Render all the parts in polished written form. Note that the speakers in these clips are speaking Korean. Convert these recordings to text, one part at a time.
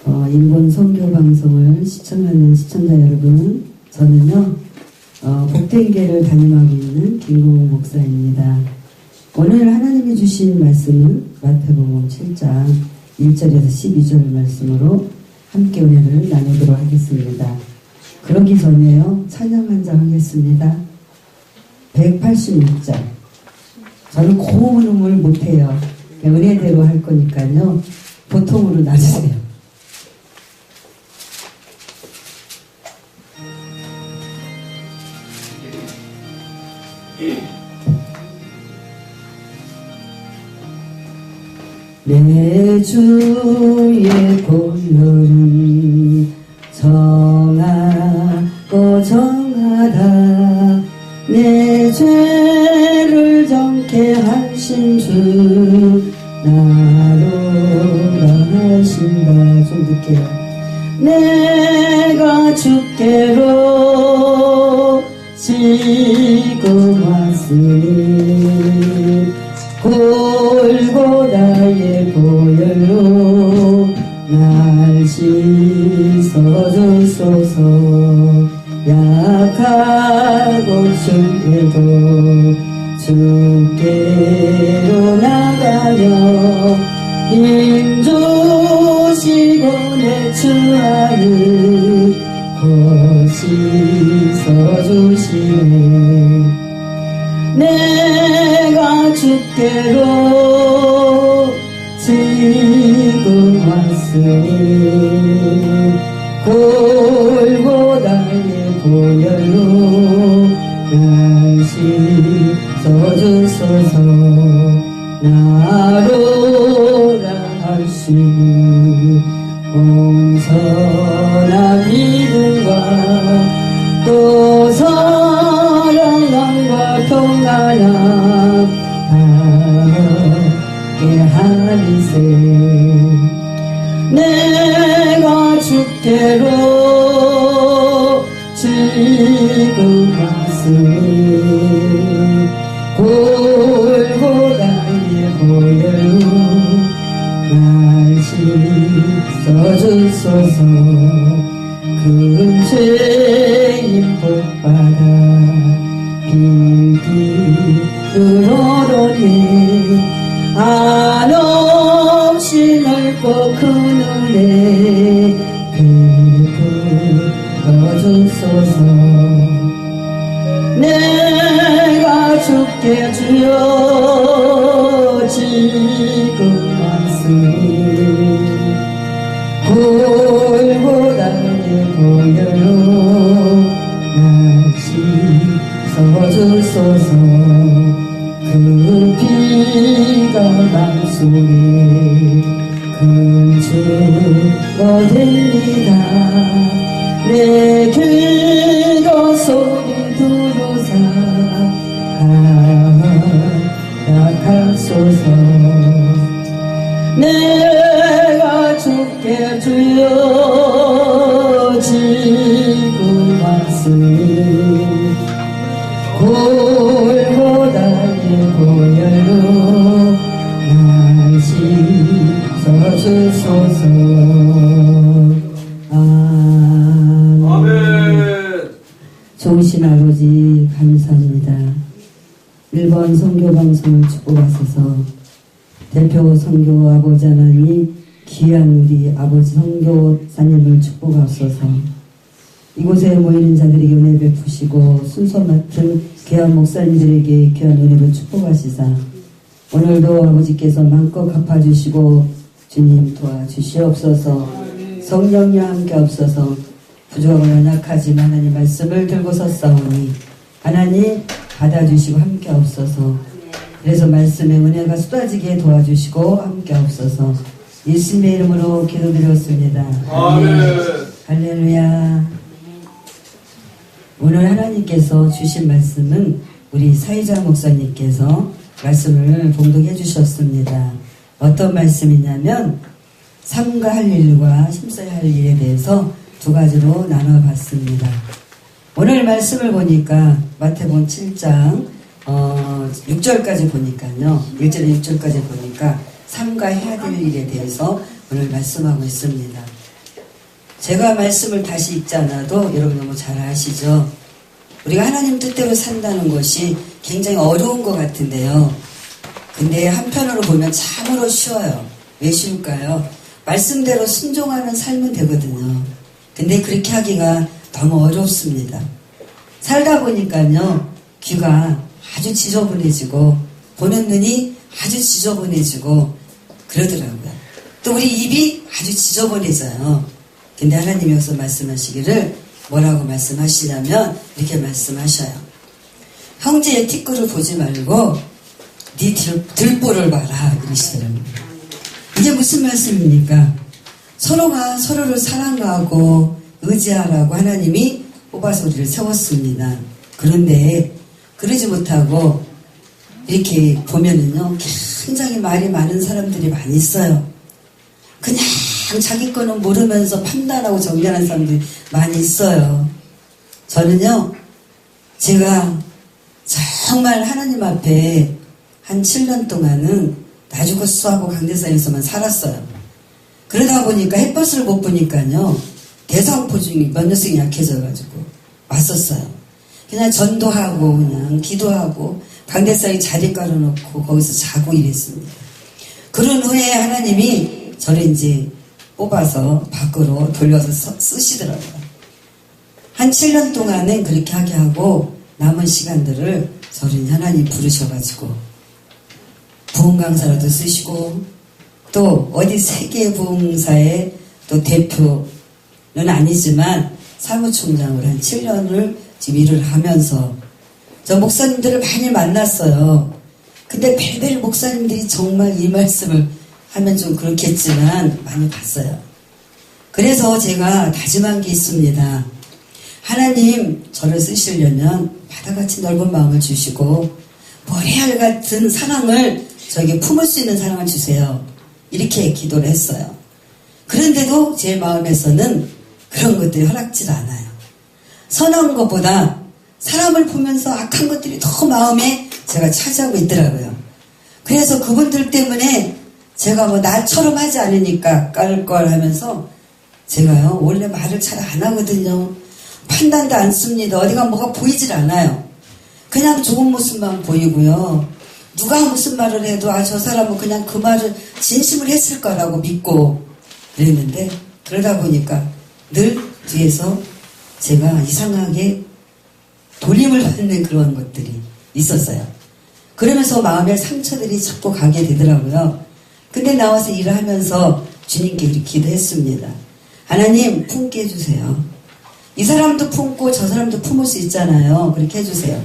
일본 선교 방송을 시청하는 시청자 여러분, 저는요, 복된교회를 담임하고 있는 김공욱 목사입니다. 오늘 하나님이 주신 말씀은 마태복음 7장 1절에서 12절 말씀으로 함께 은혜를 나누도록 하겠습니다. 그러기 전에요, 찬양 한 장 하겠습니다. 186장. 저는 고음을 못해요. 은혜대로 할 거니까요, 보통으로 놔주세요. 내 주의 보혈은 정하고 정하다. 내 죄를 정케 하신 주 나로 하신다. 좀 늦게요. 내가 주께로 지금 왔으니 골고다의 보혈로 날 씻어주소서. 약하고 주께도 주께로 나가며 힘주시고 내 주 안을 씻어주시네. 내가 주께로 지금 왔으니 골고다의 보혈로 날 씻어주소서. 나로라 하시는 온전한 믿음과 또 사랑과 평안함 함께 하리세. 내가 주께로 지금 왔으니 골고다의 보혈로 날 씻어주소서. 큰 죄인 복받아 빌기로로니 한없이 넓고 큰 은혜 베풀어주소서. 내가 주께 주여 지금 왔으니 골고다의 보혈로 날 씻어주소서. 그 피가 맘속에 큰 증거 됩니다. 내 기도 소리 두루사 허락하소서. 내가 주께 주여 지금 왔으니 골고다의 보혈로 날 씻어주소서. 아멘. 좋으신 아버지 감사합니다. 일본 선교방송을 축복하소서. 대표 선교 아버지 하나님, 귀한 우리 아버지 선교사님을 축복하소서. 이곳에 모이는 자들에게 은혜 베푸시고 순서 맡은 귀한 목사님들에게 귀한 은혜를 축복하시사 오늘도 아버지께서 마음껏 갚아주시고 주님 도와주시옵소서. 성령님 함께 없어서 부족하고 연약하지만 하나님 말씀을 들고 섰사오니 하나님 받아주시고 함께 없어서, 그래서 말씀의 은혜가 쏟아지게 도와주시고 함께 없어서 예수님의 이름으로 기도드렸습니다. 아멘. 할렐루야. 오늘 하나님께서 주신 말씀은 우리 사이자 목사님께서 말씀을 봉독해 주셨습니다. 어떤 말씀이냐면 삼가 할 일과 힘써야 할 일에 대해서 두 가지로 나눠봤습니다. 오늘 말씀을 보니까 마태복음 7장 6절까지 보니까요. 1절에 6절까지 보니까 삼가 해야 될 일에 대해서 오늘 말씀하고 있습니다. 제가 말씀을 다시 읽지 않아도 여러분 너무 잘 아시죠? 우리가 하나님 뜻대로 산다는 것이 굉장히 어려운 것 같은데요. 근데 한편으로 보면 참으로 쉬워요. 왜 쉬울까요? 말씀대로 순종하는 삶은 되거든요. 근데 그렇게 하기가 너무 어렵습니다. 살다 보니까요, 귀가 아주 지저분해지고, 보는 눈이 아주 지저분해지고, 그러더라고요. 또 우리 입이 아주 지저분해져요. 근데 하나님이 여기서 말씀하시기를 뭐라고 말씀하시냐면, 이렇게 말씀하셔요. 형제의 티끌을 보지 말고, 네 들보를 봐라. 그러시더라고요. 이게 무슨 말씀입니까? 서로가 서로를 사랑하고 의지하라고 하나님이 뽑아서 우리를 세웠습니다. 그런데 그러지 못하고 이렇게 보면은요, 굉장히 말이 많은 사람들이 많이 있어요. 그냥 자기 거는 모르면서 판단하고 정리하는 사람들이 많이 있어요. 저는요, 제가 정말 하나님 앞에 한 7년 동안은 나주고수하고 강대상에서만 살았어요. 그러다 보니까 햇볕을 못 보니까요, 대사공포증이 면역성이 약해져가지고 왔었어요. 그냥 전도하고 그냥 기도하고 강대상에 자리 깔아놓고 거기서 자고 이랬습니다. 그런 후에 하나님이 저를 이제 뽑아서 밖으로 돌려서 쓰시더라고요. 한 7년 동안은 그렇게 하게 하고 남은 시간들을 저를 하나님 부르셔가지고 부흥 강사로도 쓰시고 또 어디 세계 부흥사의 또 대표는 아니지만 사무총장을 한 7년을 지금 일을 하면서 저 목사님들을 많이 만났어요. 근데 벨벨 목사님들이 정말 이 말씀을 하면 좀 그렇겠지만 많이 봤어요. 그래서 제가 다짐한 게 있습니다. 하나님 저를 쓰시려면 바다같이 넓은 마음을 주시고 모래알 같은 사랑을 저에게 품을 수 있는 사랑을 주세요. 이렇게 기도를 했어요. 그런데도 제 마음에서는 그런 것들이 허락질 않아요. 선한 것보다 사람을 보면서 악한 것들이 더 마음에 제가 차지하고 있더라고요. 그래서 그분들 때문에 제가 뭐 나처럼 하지 않으니까 깔걸 하면서 제가요 원래 말을 잘 안 하거든요. 판단도 안 씁니다. 어디가 뭐가 보이질 않아요. 그냥 좋은 모습만 보이고요. 누가 무슨 말을 해도 저 사람은 그냥 그 말을 진심을 했을 거라고 믿고 그랬는데 그러다 보니까 늘 뒤에서 제가 이상하게 돌림을 받는 그런 것들이 있었어요. 그러면서 마음에 상처들이 자꾸 가게 되더라고요. 근데 나와서 일을 하면서 주님께 이렇게 기도했습니다. 하나님 품게 해주세요. 이 사람도 품고 저 사람도 품을 수 있잖아요. 그렇게 해주세요.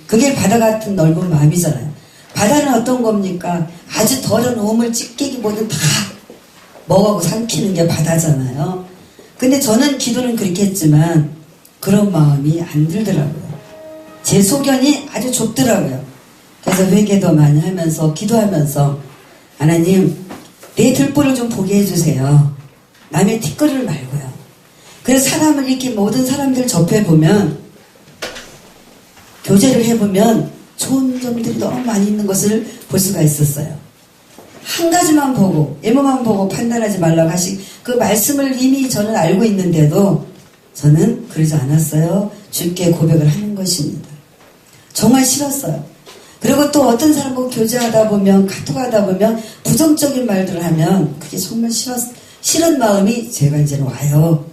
그게 바다 같은 넓은 마음이잖아요. 바다는 어떤 겁니까? 아주 더러운 우물 찌개기 뭐든 다 먹어고 삼키는 게 바다잖아요. 근데 저는 기도는 그렇게 했지만 그런 마음이 안 들더라고요. 제 소견이 아주 좁더라고요. 그래서 회개도 많이 하면서 기도하면서 하나님 내 들보를 좀 보게 해주세요. 남의 티끌을 말고요. 그래서 사람을 이렇게 모든 사람들 접해보면 교제를 해보면 좋은 점들이 너무 많이 있는 것을 볼 수가 있었어요. 한 가지만 보고 외모만 보고 판단하지 말라고 하신 그 말씀을 이미 저는 알고 있는데도 저는 그러지 않았어요. 주께 고백을 하는 것입니다. 정말 싫었어요. 그리고 또 어떤 사람하고 교제하다 보면 카톡하다 보면 부정적인 말들을 하면 그게 정말 싫은 마음이 제가 이제는 와요.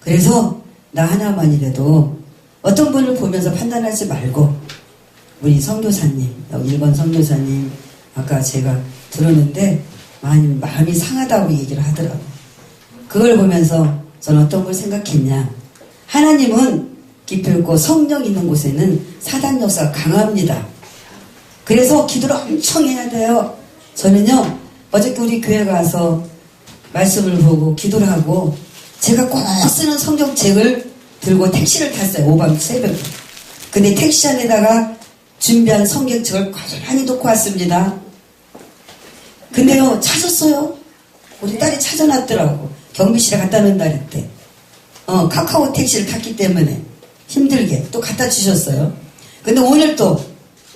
그래서 나 하나만이라도 어떤 분을 보면서 판단하지 말고 우리 선교사님, 여기 1번 선교사님 아까 제가 들었는데 많이 마음이 상하다고 얘기를 하더라고요. 그걸 보면서 저는 어떤 걸 생각했냐. 하나님은 깊을고 성령 있는 곳에는 사단 역사가 강합니다. 그래서 기도를 엄청 해야 돼요. 저는요 어저께 우리 교회 가서 말씀을 보고 기도를 하고 제가 꼭 쓰는 성경책을 들고 택시를 탔어요. 오밤 새벽에. 근데 택시 안에다가 준비한 성경책을 고스란히 놓고 왔습니다. 근데요 찾았어요. 우리 딸이 찾아놨더라고. 경비실에 갖다 놓는다 그랬대. 카카오 택시를 탔기 때문에 힘들게 또 갖다 주셨어요. 근데 오늘 또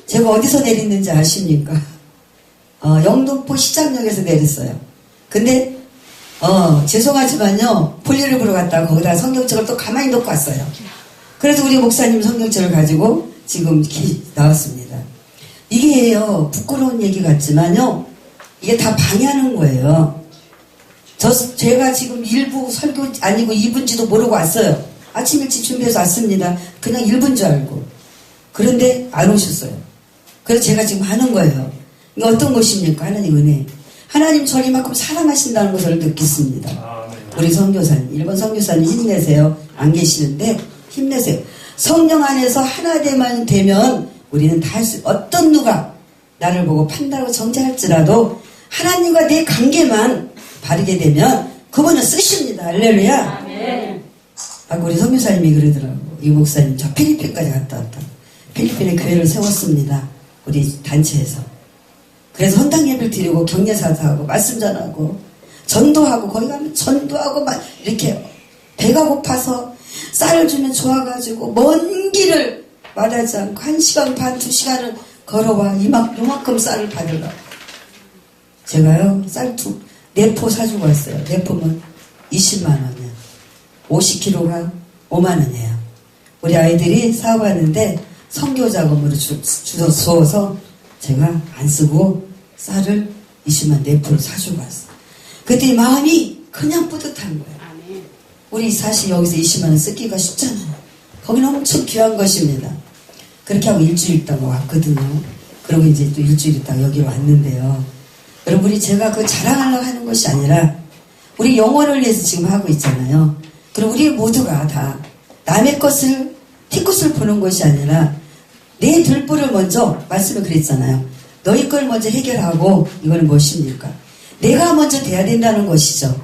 제가 어디서 내렸는지 아십니까? 영등포 시장역에서 내렸어요. 근데 죄송하지만요, 볼일을 보러 갔다가 거기다 성경책을 또 가만히 놓고 왔어요. 그래서 우리 목사님 성경책을 가지고 지금 이렇게 나왔습니다. 이게요, 부끄러운 얘기 같지만요, 이게 다 방해하는 거예요. 제가 지금 1부 설교 아니고 2부인지도 모르고 왔어요. 아침 일찍 준비해서 왔습니다. 그냥 1부인 줄 알고. 그런데 안 오셨어요. 그래서 제가 지금 하는 거예요. 이게 어떤 것입니까? 하나님 은혜. 하나님 저를 이만큼 사랑하신다는 것을 느꼈습니다. 우리 선교사님, 일본 선교사님 힘내세요. 안 계시는데 힘내세요. 성령 안에서 하나 되면 우리는 다 할 수, 어떤 누가 나를 보고 판단하고 정죄할지라도 하나님과 내 관계만 바르게 되면 그분은 쓰십니다. 할렐루야. 아까 우리 선교사님이 그러더라고. 이 목사님 저 필리핀까지 갔다 왔다. 필리핀에 교회를 세웠습니다. 우리 단체에서. 그래서 헌당 예배를 드리고 격려사사하고 말씀 전하고 전도하고 거기 가면 전도하고 막 이렇게 배가 고파서 쌀을 주면 좋아가지고 먼 길을 말하지 않고 1시간 반 2시간을 걸어와 요만큼 쌀을 받으려고. 제가요 쌀 4포 사주고 왔어요. 4포면 20만 원이야. 50kg가 5만 원이에요. 우리 아이들이 사업하는데 선교 자금으로 주워서 제가 안 쓰고 쌀을 20만 4포를 사주고 왔어요. 그때 마음이 그냥 뿌듯한 거예요. 우리 사실 여기서 20만 원 쓰기가 쉽잖아요. 거기는 엄청 귀한 것입니다. 그렇게 하고 일주일 있다가 왔거든요. 그리고 이제 또 일주일 있다가 여기로 왔는데요. 여러분, 우리 제가 그 자랑하려고 하는 것이 아니라 우리 영혼을 위해서 지금 하고 있잖아요. 그리고 우리 모두가 다 남의 것을 티끝을 보는 것이 아니라 내 들보를 먼저 말씀을 그랬잖아요. 너희 걸 먼저 해결하고 이거는 무엇입니까? 내가 먼저 돼야 된다는 것이죠.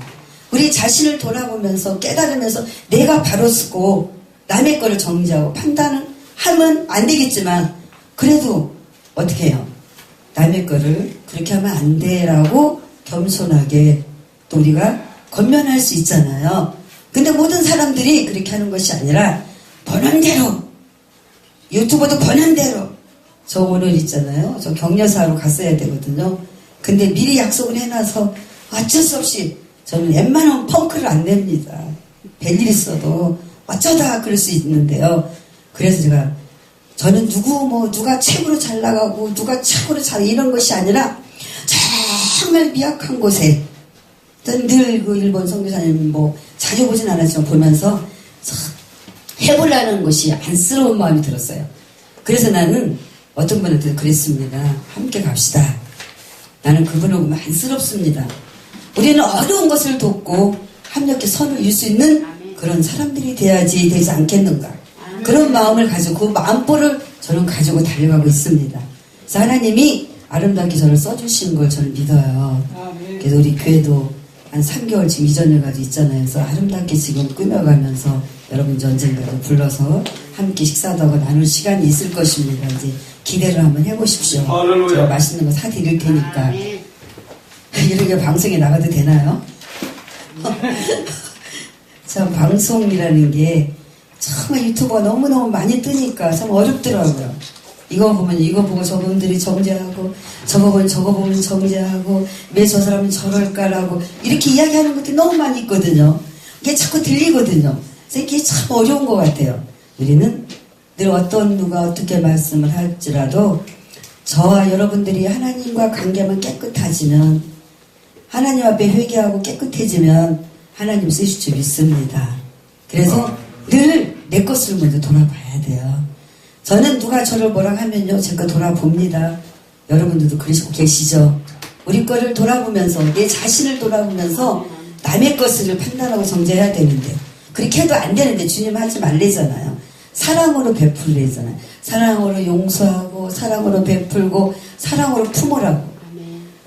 우리 자신을 돌아보면서 깨달으면서 내가 바로 쓰고 남의 거를 정지하고 판단은 하면 안 되겠지만 그래도 어떻게 해요? 남의 거를 그렇게 하면 안 돼라고 겸손하게 또 우리가 권면할 수 있잖아요. 근데 모든 사람들이 그렇게 하는 것이 아니라 보는 대로 유튜버도 보는 대로 저 오늘 있잖아요. 저 격려사로 갔어야 되거든요. 근데 미리 약속을 해놔서 어쩔 수 없이 저는 웬만하면 펑크를 안 냅니다. 별일 있어도 어쩌다 그럴 수 있는데요. 그래서 저는 누가 최고로 잘 나가고 누가 최고로 잘 이런 것이 아니라 정말 미약한 곳에 늘 그 일본 선교사님 자주 보진 않았지만 보면서 해보려는 것이 안쓰러운 마음이 들었어요. 그래서 나는 어떤 분한테 그랬습니다. 함께 갑시다. 나는 그분을 보면 안쓰럽습니다. 우리는 어려운 것을 돕고 협력해 선을 이룰 수 있는 그런 사람들이 돼야지 되지 않겠는가. 그런 마음을 가지고 그 마음보를 저는 가지고 달려가고 있습니다. 그래서 하나님이 아름답게 저를 써주신 걸 저는 믿어요. 그래서 우리 교회도 한 3개월 지금 이전을 가지고 있잖아요. 그래서 아름답게 지금 꾸며가면서 여러분 언젠가도 불러서 함께 식사도 하고 나눌 시간이 있을 것입니다. 이제 기대를 한번 해보십시오. 제가 맛있는 거 사드릴 테니까. 이렇게 방송에 나가도 되나요? 참 방송이라는 게 정말 유튜버가 너무너무 많이 뜨니까 참 어렵더라고요. 이거 보면 이거 보고 저분들이 정죄하고 저거 보면 저거 보면 정죄하고 왜 저 사람은 저럴까라고 이렇게 이야기하는 것들이 너무 많이 있거든요. 이게 자꾸 들리거든요. 그래서 이게 참 어려운 것 같아요. 우리는 늘 어떤 누가 어떻게 말씀을 할지라도 저와 여러분들이 하나님과 관계만 깨끗해지면 하나님 앞에 회개하고 깨끗해지면 하나님 쓰실 줄 믿습니다. 그래서 늘 내 것을 먼저 돌아봐야 돼요. 저는 누가 저를 뭐라 하면요 제가 돌아봅니다. 여러분들도 그러시고 계시죠. 우리 거를 돌아보면서 내 자신을 돌아보면서 남의 것을 판단하고 정죄해야 되는데 그렇게 해도 안 되는데 주님 하지 말래잖아요. 사랑으로 베풀래잖아요. 사랑으로 용서하고 사랑으로 베풀고 사랑으로 품으라고.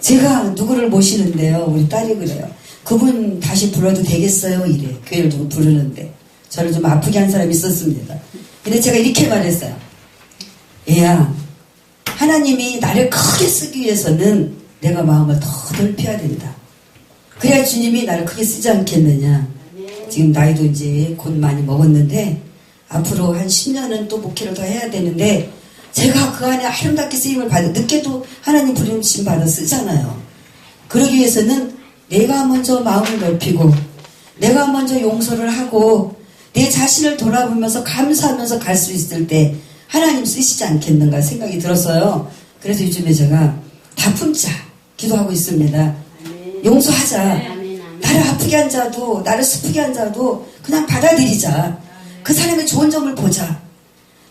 제가 누구를 모시는데요. 우리 딸이 그래요. 그분 다시 불러도 되겠어요? 이래. 교회를 좀 부르는데. 저를 좀 아프게 한 사람이 있었습니다. 근데 제가 이렇게 말했어요. 얘야, 하나님이 나를 크게 쓰기 위해서는 내가 마음을 더 넓혀야 된다. 그래야 주님이 나를 크게 쓰지 않겠느냐. 지금 나이도 이제 곧 많이 먹었는데 앞으로 한 10년은 또 목회를 더 해야 되는데 제가 그 안에 아름답게 쓰임을 받아 늦게도 하나님 부르심 받아 쓰잖아요. 그러기 위해서는 내가 먼저 마음을 넓히고 내가 먼저 용서를 하고 내 자신을 돌아보면서 감사하면서 갈 수 있을 때 하나님 쓰시지 않겠는가 생각이 들었어요. 그래서 요즘에 제가 다 품자 기도하고 있습니다. 용서하자. 나를 아프게 한 자도 나를 슬프게 한 자도 그냥 받아들이자. 그 사람의 좋은 점을 보자.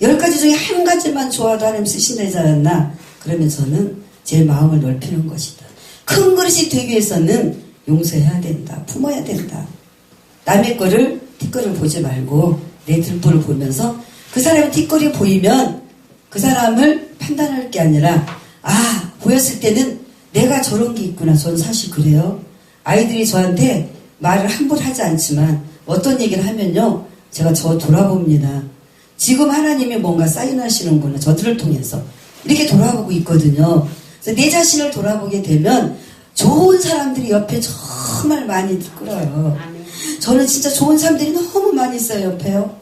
10가지 중에 한 가지만 좋아도 하나님 쓰신다지 않았나. 그러면 저는 제 마음을 넓히는 것이다. 큰 그릇이 되기 위해서는 용서해야 된다. 품어야 된다. 남의 거를 뒷거를 보지 말고 내 뒷거를 보면서 그 사람의 뒷거리 보이면 그 사람을 판단할 게 아니라 보였을 때는 내가 저런 게 있구나. 저는 사실 그래요. 아이들이 저한테 말을 함부로 하지 않지만 어떤 얘기를 하면요. 제가 저 돌아봅니다. 지금 하나님이 뭔가 사인하시는구나. 저들을 통해서. 이렇게 돌아보고 있거든요. 그래서 내 자신을 돌아보게 되면 좋은 사람들이 옆에 정말 많이 끌어요. 저는 진짜 좋은 사람들이 너무 많이 있어요. 옆에요.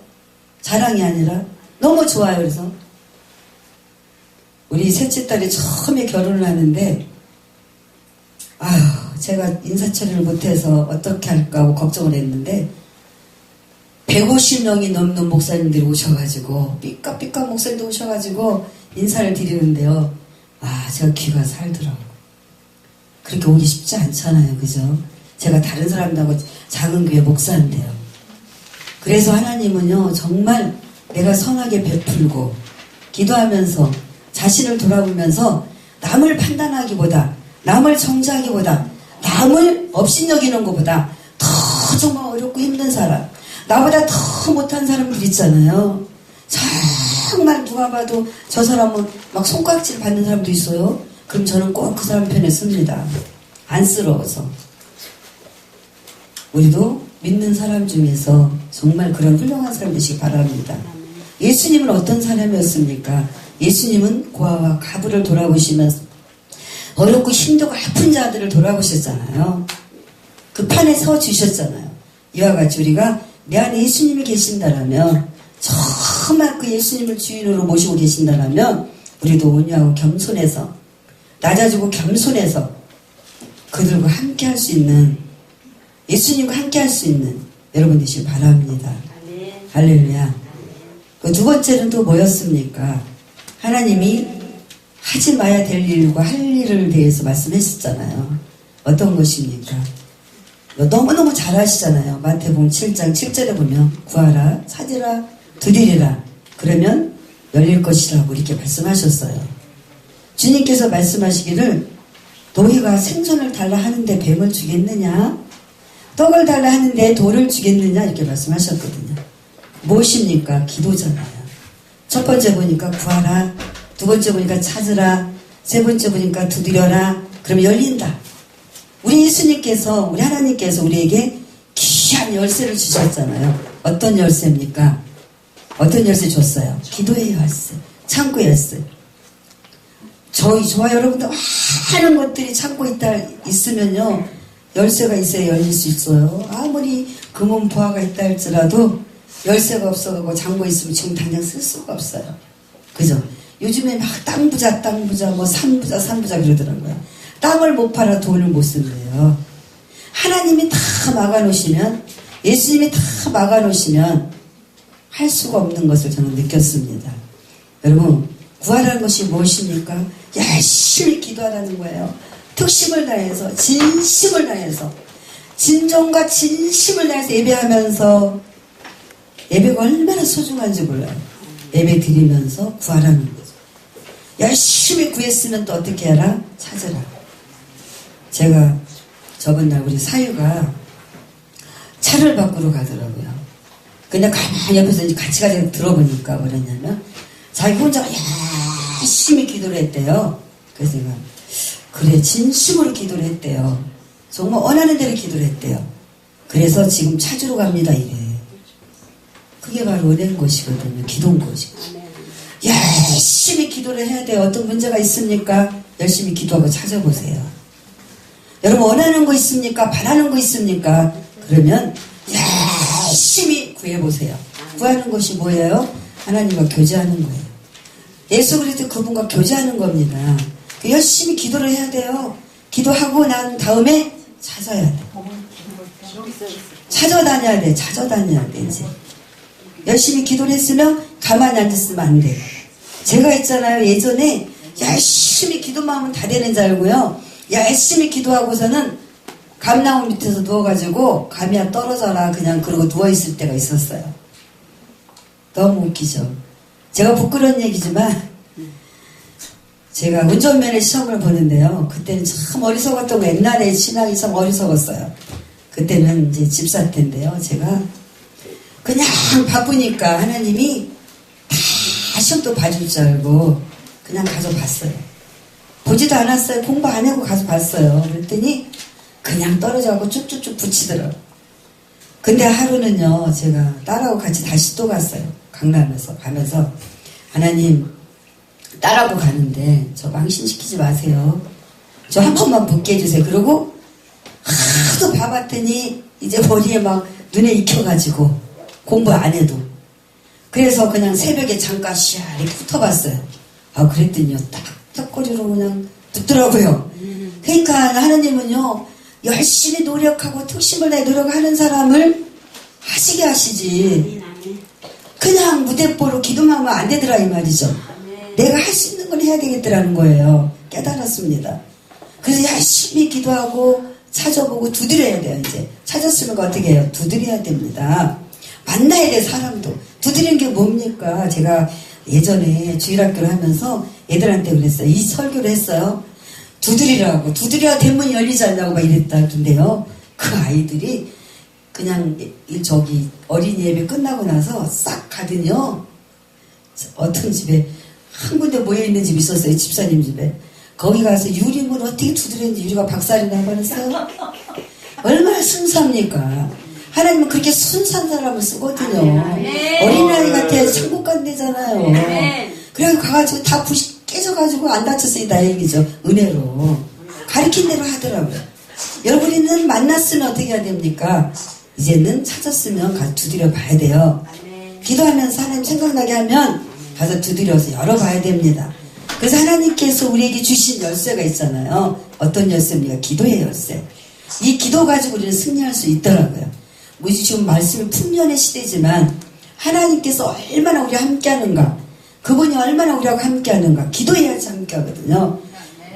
자랑이 아니라 너무 좋아요. 그래서 우리 셋째 딸이 처음에 결혼을 하는데 제가 인사처리를 못해서 어떻게 할까 하고 걱정을 했는데 150명이 넘는 목사님들이 오셔가지고 삐까삐까 목사님들 오셔가지고 인사를 드리는데요. 제가 귀가 살더라고요. 그렇게 오기 쉽지 않잖아요. 그죠? 제가 다른 사람들하고 작은 교회 목사인데요. 그래서 하나님은요. 정말 내가 선하게 베풀고 기도하면서 자신을 돌아보면서 남을 판단하기보다 남을 정죄하기보다 남을 업신여기는 것보다 더 정말 어렵고 힘든 사람 나보다 더 못한 사람들 있잖아요. 정말 누가 봐도 저 사람은 막 손깍질 받는 사람도 있어요. 그럼 저는 꼭 그 사람 편에 씁니다. 안쓰러워서. 우리도 믿는 사람 중에서 정말 그런 훌륭한 사람 되시기 바랍니다. 예수님은 어떤 사람이었습니까? 예수님은 고아와 가부를 돌아보시면서 어렵고 힘들고 아픈 자들을 돌아보셨잖아요. 그 판에 서주셨잖아요. 이와 같이 우리가 내 안에 예수님이 계신다라면 정말 그 예수님을 주인으로 모시고 계신다라면 우리도 온유하고 겸손해서 낮아지고 겸손해서 그들과 함께 할 수 있는 예수님과 함께 할 수 있는 여러분 되시길 바랍니다. 할렐루야. 그 두 번째는 또 뭐였습니까? 하나님이 하지 마야 될 일과 할 일을 대해서 말씀하셨잖아요. 어떤 것입니까? 너무너무 잘 아시잖아요. 마태복음 7장 7절에 보면 구하라, 찾으라, 두드리라. 그러면 열릴 것이라고 이렇게 말씀하셨어요. 주님께서 말씀하시기를 너희가 생선을 달라 하는데 뱀을 주겠느냐? 떡을 달라 하는데 돌을 주겠느냐? 이렇게 말씀하셨거든요. 무엇입니까? 기도잖아요. 첫 번째 보니까 구하라, 두 번째 보니까 찾으라, 세 번째 보니까 두드려라. 그러면 열린다. 우리 예수님께서, 우리 하나님께서 우리에게 귀한 열쇠를 주셨잖아요. 어떤 열쇠입니까? 어떤 열쇠 줬어요? 기도의 열쇠, 창고의 열쇠. 저와 여러분들 많은 것들이 창고에 있으면요. 열쇠가 있어야 열릴 수 있어요. 아무리 금은 보화가 있다 할지라도 열쇠가 없어가고 창고에 있으면 지금 당장 쓸 수가 없어요. 그죠? 요즘에 막 땅 부자, 뭐 산 부자 그러더라고요. 땅을 못 팔아 돈을 못 쓴대요. 하나님이 다 막아놓으시면, 예수님이 다 막아놓으시면 할 수가 없는 것을 저는 느꼈습니다. 여러분, 구하라는 것이 무엇입니까? 열심히 기도하라는 거예요. 특심을 다해서, 진심을 다해서, 진정과 진심을 다해서 예배하면서, 예배가 얼마나 소중한지 몰라요. 예배 드리면서 구하라는 거죠. 열심히 구했으면 또 어떻게 해라? 찾으라. 제가 저번 날 우리 사유가 차를 바꾸러 가더라고요. 근데 가만히 옆에서 이제 같이 가서 들어보니까 뭐랬냐면 자기 혼자 열심히 기도를 했대요. 그래서 제가 그래 진심으로 기도를 했대요. 정말 원하는 대로 기도를 했대요. 그래서 지금 찾으러 갑니다 이래. 그게 바로 은혜인 것이거든요. 기도인 것이거든요. 열심히 기도를 해야 돼요. 어떤 문제가 있습니까? 열심히 기도하고 찾아보세요. 여러분 원하는 거 있습니까? 바라는 거 있습니까? 그러면 열심히 구해보세요. 구하는 것이 뭐예요? 하나님과 교제하는 거예요. 예수 그리스도 그분과 교제하는 겁니다. 열심히 기도를 해야 돼요. 기도하고 난 다음에 찾아야 돼. 찾아다녀야 돼. 찾아다녀야 돼. 이제 열심히 기도를 했으면 가만히 앉았으면 안 돼. 제가 있잖아요. 예전에 열심히 기도만 하면 다 되는 줄 알고요. 열심히 기도하고서는 감나무 밑에서 누워가지고 감이야 떨어져라 그냥 그러고 누워있을 때가 있었어요. 너무 웃기죠. 제가 부끄러운 얘기지만 제가 운전면허 시험을 보는데요. 그때는 참 어리석었던 거 옛날에 신앙이 참 어리석었어요. 그때는 이제 집사 때인데요. 제가 그냥 바쁘니까 하나님이 다 시험도 봐줄 줄 알고 그냥 가서 봤어요. 보지도 않았어요. 공부 안 하고 가서 봤어요. 그랬더니 그냥 떨어져갖고 쭉쭉쭉 붙이더라고요. 근데 하루는요, 제가 딸하고 같이 다시 또 갔어요. 강남에서 가면서 하나님 딸하고 가는데 저 망신시키지 마세요. 저 한 번만 붙게 해주세요. 그러고 하도 봐봤더니 이제 머리에 막 눈에 익혀가지고 공부 안 해도 그래서 그냥 새벽에 잠깐 쉬야 이렇게 붙어봤어요. 아 그랬더니요 딱딱거리로 그냥 붙더라고요. 그러니까 하나님은요 열심히 노력하고 특심을 다해 노력하는 사람을 하시게 하시지 그냥 무대뽀로 기도만 하면 안 되더라 이 말이죠. 내가 할 수 있는 걸 해야 되겠더라는 거예요. 깨달았습니다. 그래서 열심히 기도하고 찾아보고 두드려야 돼요. 이제 찾았으면 어떻게 해요? 두드려야 됩니다. 만나야 돼 사람도. 두드리는 게 뭡니까? 제가 예전에 주일학교를 하면서 애들한테 그랬어요. 이 설교를 했어요. 두드리라고. 두드려야 대문이 열리지 않냐고 막 이랬다던데요. 그 아이들이 그냥 저기 어린이 예배 끝나고 나서 싹 가더니요. 어떤 집에 한 군데 모여있는 집이 있었어요. 집사님 집에. 거기 가서 유리문 어떻게 두드렸는지 유리가 박살이 나버렸어요. 얼마나 순수합니까? 하나님은 그렇게 순수한 사람을 쓰거든요. 어린아이 같아야 천국 간대잖아요. 그래서 가가지고 다 깨져가지고 안 다쳤어요. 다 얘기죠. 은혜로. 가르친 대로 하더라고요. 여러분이는 만났으면 어떻게 해야 됩니까? 이제는 찾았으면 가서 두드려 봐야 돼요. 기도하면서 하나님 생각나게 하면 가서 두드려서 열어봐야 됩니다. 그래서 하나님께서 우리에게 주신 열쇠가 있잖아요. 어떤 열쇠입니까? 기도의 열쇠. 이 기도 가지고 우리는 승리할 수 있더라고요. 우리 지금 말씀이 풍년의 시대지만 하나님께서 얼마나 우리와 함께하는가, 그분이 얼마나 우리하고 함께하는가, 기도해야지 함께하거든요.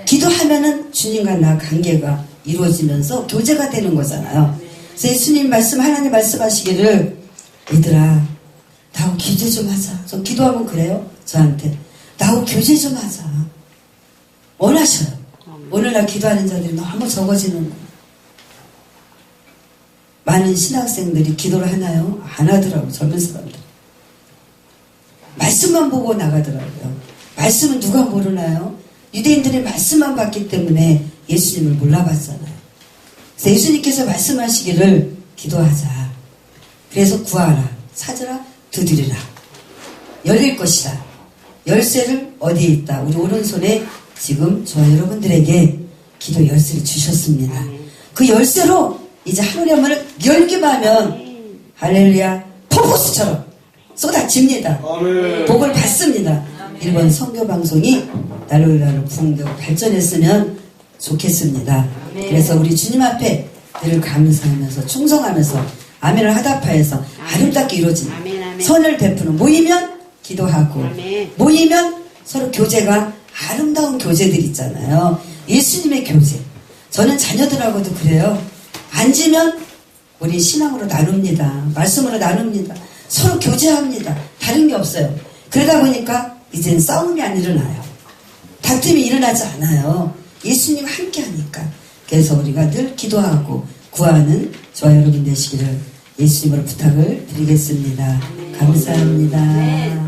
기도하면은 주님과 나 관계가 이루어지면서 교제가 되는 거잖아요. 그래서 예수님 말씀, 하나님 말씀하시기를 얘들아 나하고 교제 좀 하자. 저 기도하면 그래요. 저한테 나하고 교제 좀 하자. 원하셔요. 오늘날 기도하는 자들이 너무 적어지는 거예요. 많은 신학생들이 기도를 하나요? 안 하더라고요. 젊은 사람들. 말씀만 보고 나가더라고요. 말씀은 누가 모르나요? 유대인들이 말씀만 봤기 때문에 예수님을 몰라봤잖아요. 그래서 예수님께서 말씀하시기를 기도하자. 그래서 구하라, 찾으라, 두드리라. 열릴 것이다. 열쇠를 어디에 있다? 우리 오른손에 지금 저와 여러분들에게 기도 열쇠를 주셨습니다. 그 열쇠로 이제 하늘의 문을 열기만 하면 할렐루야 폭포수처럼 쏟아집니다. 복을 받습니다. 이번 선교방송이 날로 부흥되고 발전했으면 좋겠습니다. 그래서 우리 주님 앞에 늘 감사하면서 충성하면서 아멘을 하다파해서 아름답게 이루어진 선을 베푸는 모이면 기도하고 모이면 서로 교제가 아름다운 교제들 있잖아요. 예수님의 교제. 저는 자녀들하고도 그래요. 앉으면 우리 신앙으로 나눕니다. 말씀으로 나눕니다. 서로 교제합니다. 다른 게 없어요. 그러다 보니까 이제는 싸움이 안 일어나요. 다툼이 일어나지 않아요. 예수님과 함께 하니까. 그래서 우리가 늘 기도하고 구하는 저와 여러분 되시기를 예수님으로 부탁을 드리겠습니다. 감사합니다.